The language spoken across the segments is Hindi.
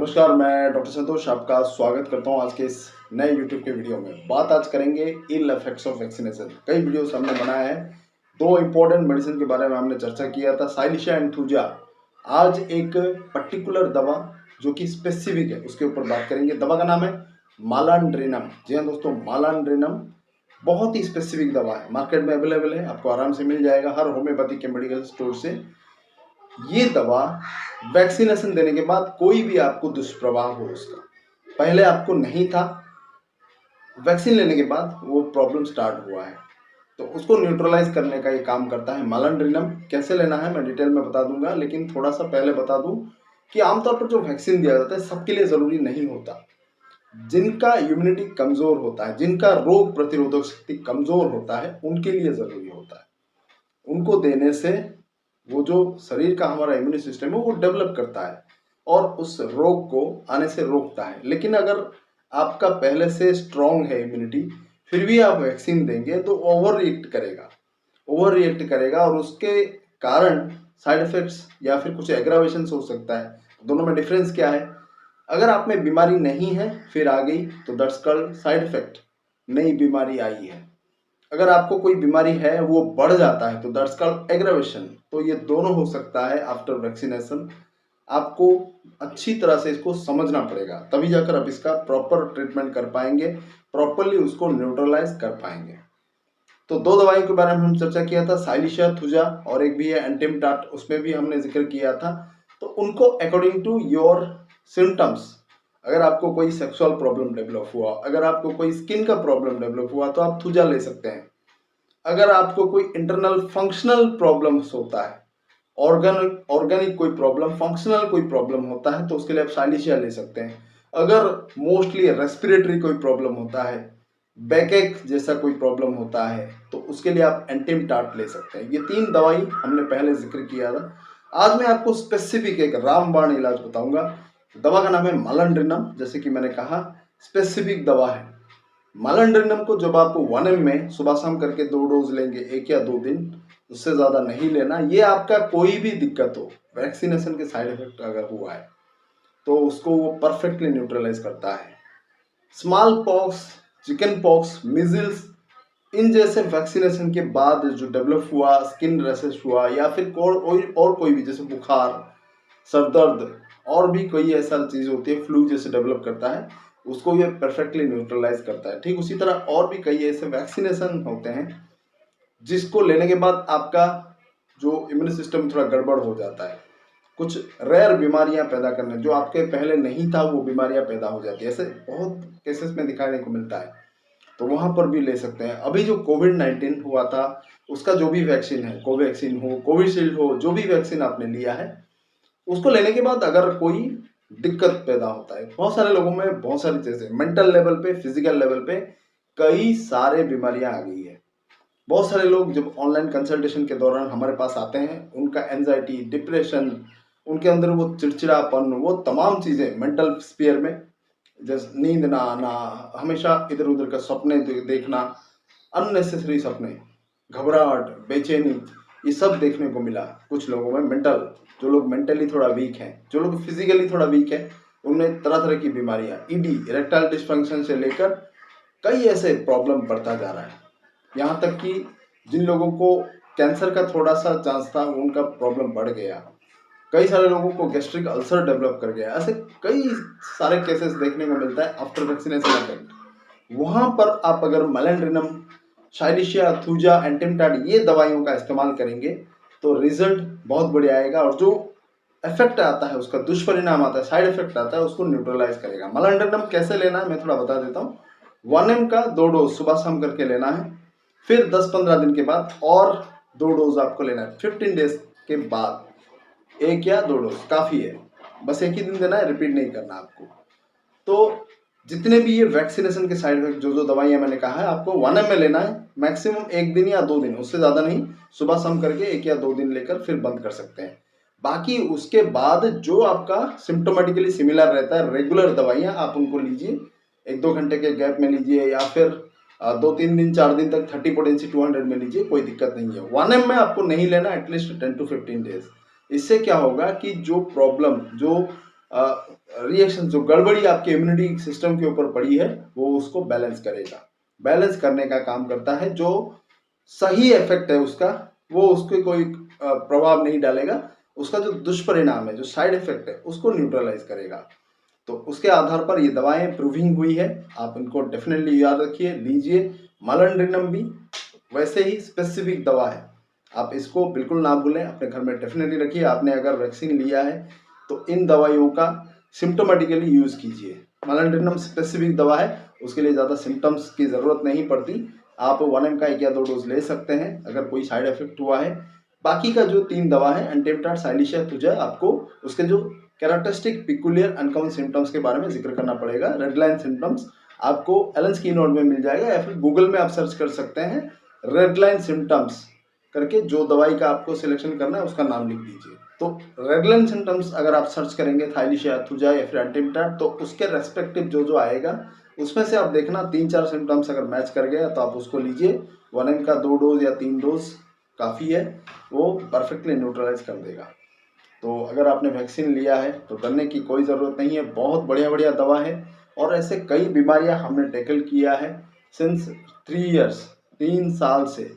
नमस्कार, मैं डॉक्टर संतोष आपका स्वागत करता हूं आज के इस नए यूट्यूब के वीडियो में। बात आज करेंगे इल इफेक्ट्स ऑफ वैक्सीनेशन। कई वीडियोस हमने बनाया है, दो इंपॉर्टेंट मेडिसिन के बारे में हमने चर्चा किया था, साइलिशिया एंड थूजा। आज एक पर्टिकुलर दवा जो कि स्पेसिफिक है उसके ऊपर बात करेंगे। दवा का नाम है मालांड्रेनम। जी हाँ दोस्तों, मालांड्रेनम बहुत ही स्पेसिफिक दवा है, मार्केट में अवेलेबल है, आपको आराम से मिल जाएगा हर होम्योपैथिक के मेडिकल स्टोर से। ये दवा वैक्सीनेशन देने के बाद कोई भी आपको दुष्प्रभाव हो उसका, पहले आपको नहीं था, वैक्सीन लेने के बाद वो प्रॉब्लम स्टार्ट हुआ है, तो उसको न्यूट्रलाइज करने का ये काम करता है मालांड्रेनम। कैसे लेना है मैं डिटेल में बता दूंगा, लेकिन थोड़ा सा पहले बता दूं कि आमतौर पर जो वैक्सीन दिया जाता है सबके लिए ज़रूरी नहीं होता। जिनका इम्यूनिटी कमज़ोर होता है, जिनका रोग प्रतिरोधक शक्ति कमज़ोर होता है, उनके लिए ज़रूरी होता है। उनको देने से वो जो शरीर का हमारा इम्यून सिस्टम है वो डेवलप करता है और उस रोग को आने से रोकता है। लेकिन अगर आपका पहले से स्ट्रॉन्ग है इम्यूनिटी, फिर भी आप वैक्सीन देंगे तो ओवर रिएक्ट करेगा और उसके कारण साइड इफेक्ट्स या फिर कुछ एग्रावेशन हो सकता है। दोनों में डिफरेंस क्या है? अगर आप में बीमारी नहीं है फिर आ गई तो दैट्स कॉल्ड साइड इफेक्ट, नई बीमारी आई है। अगर आपको कोई बीमारी है वो बढ़ जाता है तो दैट्स कॉल्ड एग्रावेशन। तो ये दोनों हो सकता है आफ्टर वैक्सीनेशन। आपको अच्छी तरह से इसको समझना पड़ेगा, तभी जाकर आप इसका प्रॉपर ट्रीटमेंट कर पाएंगे, प्रॉपरली उसको न्यूट्रलाइज कर पाएंगे। तो दो दवाइयों के बारे में हम चर्चा किया था, साइलिशिया थूजा और एक भी है एंटिमटाट, उसमें भी हमने जिक्र किया था। तो उनको अकॉर्डिंग टू योर सिम्टम्स, अगर आपको कोई सेक्सुअल प्रॉब्लम डेवलप हुआ, अगर आपको कोई स्किन का प्रॉब्लम डेवलप हुआ तो आप थूजा ले सकते हैं। अगर आपको कोई इंटरनल फंक्शनल प्रॉब्लम्स होता है, ऑर्गेनिक कोई प्रॉब्लम, फंक्शनल कोई प्रॉब्लम होता है, तो उसके लिए आप साइलिशिया ले सकते हैं। अगर मोस्टली रेस्पिरेटरी कोई प्रॉब्लम होता है, बैकएक जैसा कोई प्रॉब्लम होता है, तो उसके लिए आप एंटिमटाट ले सकते हैं। ये तीन दवाई हमने पहले जिक्र किया था। आज मैं आपको स्पेसिफिक एक रामबाण इलाज बताऊंगा। दवा का नाम है मालांड्रेनम। जैसे कि मैंने कहा, स्पेसिफिक दवा है। मालांड्रेनम को जब आप 1 ml में सुबह शाम करके 2 डोज लेंगे, 1 या 2 दिन, उससे ज़्यादा नहीं लेना। ये आपका कोई भी दिक्कत हो, वैक्सीनेशन के साइड इफेक्ट अगर हुआ है तो उसको वो परफेक्टली न्यूट्रलाइज करता है। Small pox, chicken pox, measles, इन जैसे वैक्सीनेशन के बाद जो डेवलप हुआ, स्किन रैशेस हुआ या फिर कोई भी जैसे बुखार, सर दर्द और भी कोई ऐसा चीज़ होती है, फ्लू जैसे डेवलप करता है, उसको ये परफेक्टली न्यूट्रलाइज करता है। ठीक उसी तरह और भी कई ऐसे वैक्सीनेशन होते हैं जिसको लेने के बाद आपका जो इम्यून सिस्टम थोड़ा गड़बड़ हो जाता है, कुछ रेयर बीमारियां पैदा करने जो आपके पहले नहीं था वो बीमारियां पैदा हो जाती है। ऐसे बहुत केसेस में दिखाने को मिलता है, तो वहां पर भी ले सकते हैं। अभी जो कोविड-19 हुआ था उसका जो भी वैक्सीन है, कोवैक्सीन हो, कोविशील्ड हो, जो भी वैक्सीन आपने लिया है, उसको लेने के बाद अगर कोई दिक्कत पैदा होता है, बहुत सारे लोगों में बहुत सारी चीजें, मेंटल लेवल पे, फिजिकल लेवल पे कई सारे बीमारियां आ गई है। बहुत सारे लोग जब ऑनलाइन कंसल्टेशन के दौरान हमारे पास आते हैं, उनका एंजाइटी, डिप्रेशन, उनके अंदर वो चिड़चिड़ापन, वो तमाम चीज़ें मेंटल स्फीयर में, जैसे नींद ना आना, हमेशा इधर उधर का सपने देखना, अननेसेसरी सपने, घबराहट, बेचैनी, ये सब देखने को मिला कुछ लोगों में। मेंटल, जो लोग मेंटली थोड़ा वीक हैं, जो लोग फिजिकली थोड़ा वीक है, उनमें तरह तरह की बीमारियां, ईडी, इरेक्टाइल डिस्फंक्शन से लेकर कई ऐसे प्रॉब्लम बढ़ता जा रहा है। यहाँ तक कि जिन लोगों को कैंसर का थोड़ा सा चांस था उनका प्रॉब्लम बढ़ गया, कई सारे लोगों को गैस्ट्रिक अल्सर डेवलप कर गया। ऐसे कई सारे केसेस देखने को मिलता है आफ्टर वैक्सीनेशन इफेक्ट। वहाँ पर आप अगर मालांड्रेनम, साइलिशिया थूजा, एंटिमटाट ये दवाइयों का इस्तेमाल करेंगे तो रिजल्ट बहुत बढ़िया आएगा और जो इफेक्ट आता है, उसका दुष्परिणाम आता है, साइड इफेक्ट आता है, उसको न्यूट्रलाइज करेगा। मालांड्रेनम कैसे लेना है मैं थोड़ा बता देता हूँ। 1 ml का 2 डोज सुबह शाम करके लेना है, फिर 10-15 दिन के बाद और 2 डोज आपको लेना है। 15 डेज के बाद 1 या 2 डोज काफ़ी है, बस एक ही दिन देना है, रिपीट नहीं करना आपको। तो जितने भी ये वैक्सीनेशन के साइड इफेक्ट, जो दवाइयाँ मैंने कहा है, आपको 1 ml लेना है, मैक्सिमम 1 दिन या 2 दिन, उससे ज़्यादा नहीं। सुबह शाम करके 1 या 2 दिन लेकर फिर बंद कर सकते हैं। बाकी उसके बाद जो आपका सिम्टोमेटिकली सिमिलर रहता है, रेगुलर दवाइयाँ आप उनको लीजिए, 1-2 घंटे के गैप में लीजिए या फिर 2-3 दिन 4 दिन तक 30 पोटेंसी 200 में लीजिए, कोई दिक्कत नहीं है। 1 ml में आपको नहीं लेना एटलीस्ट 10 to 15 डेज। इससे क्या होगा कि जो प्रॉब्लम, जो रिएक्शन, जो गड़बड़ी आपके इम्यूनिटी सिस्टम के ऊपर पड़ी है, वो उसको बैलेंस करेगा। बैलेंस करने का काम करता है। जो सही इफेक्ट है उसका, वो उसके कोई प्रभाव नहीं डालेगा। उसका जो दुष्परिणाम है, जो साइड इफेक्ट है, उसको न्यूट्रलाइज करेगा। तो उसके आधार पर ये दवाएं प्रूविंग हुई है। आप इनको डेफिनेटली याद रखिए, लीजिए। मालंड्रिनम भी वैसे ही स्पेसिफिक दवा है, आप इसको बिल्कुल ना भूलें, अपने घर में डेफिनेटली रखिए। आपने अगर वैक्सीन लिया है तो इन दवाइयों का सिम्टोमेटिकली यूज कीजिए। मालंड्रिनम स्पेसिफिक दवा है, उसके लिए ज़्यादा सिम्टम्स की ज़रूरत नहीं पड़ती। आप 1 mg का 1 या 2 डोज ले सकते हैं अगर कोई साइड इफेक्ट हुआ है। बाकी का जो 3 दवा है, एंटीमेटार, साइलिशिया, तुझा, आपको उसके जो कैरेक्टरिस्टिक पिकुलियर अनकॉमन सिम्टम्स के बारे में जिक्र करना पड़ेगा। रेड लाइन सिम्टम्स आपको एलन स्की नोट में मिल जाएगा, या फिर गूगल में आप सर्च कर सकते हैं रेड लाइन सिम्टम्स करके। जो दवाई का आपको सिलेक्शन करना है उसका नाम लिख दीजिए। तो रेड लाइन सिम्टम्स अगर आप सर्च करेंगे थाइलिशिया, तुझा या फिर एंटीमेटार, तो उसके रेस्पेक्टिव जो आएगा उसमें से आप देखना 3-4 सिम्टम्स अगर मैच कर गया तो आप उसको लीजिए। 1 mg का 2 डोज या 3 डोज काफ़ी है, वो परफेक्टली न्यूट्रलाइज कर देगा। तो अगर आपने वैक्सीन लिया है तो डरने की कोई ज़रूरत नहीं है, बहुत बढ़िया बढ़िया दवा है। और ऐसे कई बीमारियां हमने टैकल किया है सिंस 3 ईयर्स, 3 साल से।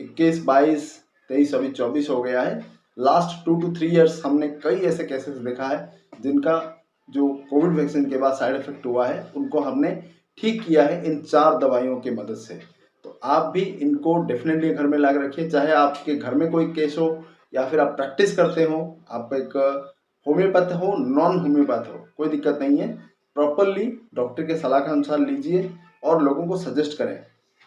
21, 22, 23, अभी 24 हो गया है। लास्ट 2 to 3 ईयर्स हमने कई ऐसे केसेस देखा है जिनका जो कोविड वैक्सीन के बाद साइड इफेक्ट हुआ है, उनको हमने ठीक किया है इन 4 दवाइयों की मदद से। तो आप भी इनको डेफिनेटली घर में ला के रखिए। चाहे आपके घर में कोई केस हो या फिर आप प्रैक्टिस करते हो, आप एक होम्योपैथ हो, नॉन होम्योपैथ हो, कोई दिक्कत नहीं है। प्रॉपरली डॉक्टर के सलाह के अनुसार लीजिए और लोगों को सजेस्ट करें,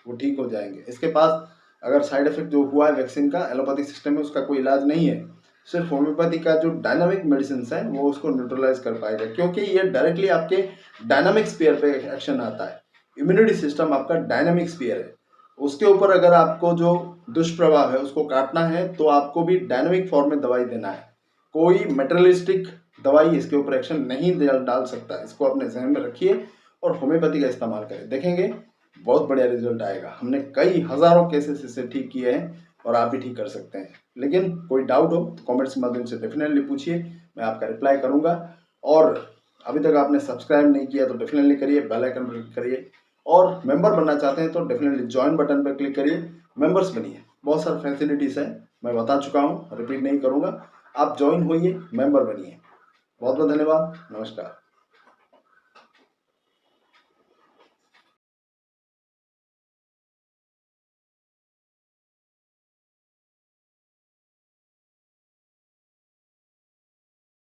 वो ठीक हो जाएंगे। इसके पास अगर साइड इफेक्ट जो हुआ है वैक्सीन का, एलोपैथिक सिस्टम में उसका कोई इलाज नहीं है। सिर्फ होम्योपैथी का जो डायनामिक मेडिसिन है वो उसको न्यूट्रलाइज कर पाएगा, क्योंकि ये डायरेक्टली आपके डायनामिक स्पीयर पे एक्शन आता है। इम्यूनिटी सिस्टम आपका डायनामिक स्पीयर है, उसके ऊपर अगर आपको जो दुष्प्रभाव है उसको काटना है तो आपको भी डायनामिक फॉर्म में दवाई देना है। कोई मेटेरियलिस्टिक दवाई इसके ऊपर एक्शन नहीं डाल सकता। इसको अपने जहन में रखिए और होम्योपैथी का इस्तेमाल करें, देखेंगे बहुत बढ़िया रिजल्ट आएगा। हमने कई हजारों केसेस इससे ठीक किए हैं और आप भी ठीक कर सकते हैं। लेकिन कोई डाउट हो तो कमेंट्स के माध्यम से डेफिनेटली पूछिए, मैं आपका रिप्लाई करूंगा। और अभी तक आपने सब्सक्राइब नहीं किया तो डेफिनेटली करिए, बेल आइकन पर क्लिक करिए। और मेंबर बनना चाहते हैं तो डेफिनेटली ज्वाइन बटन पर क्लिक करिए, मेंबर्स बनिए। बहुत सारी फैसिलिटीज है, मैं बता चुका हूँ, रिपीट नहीं करूंगा। आप ज्वाइन होइए, मेंबर बनिए। बहुत बहुत धन्यवाद, नमस्कार।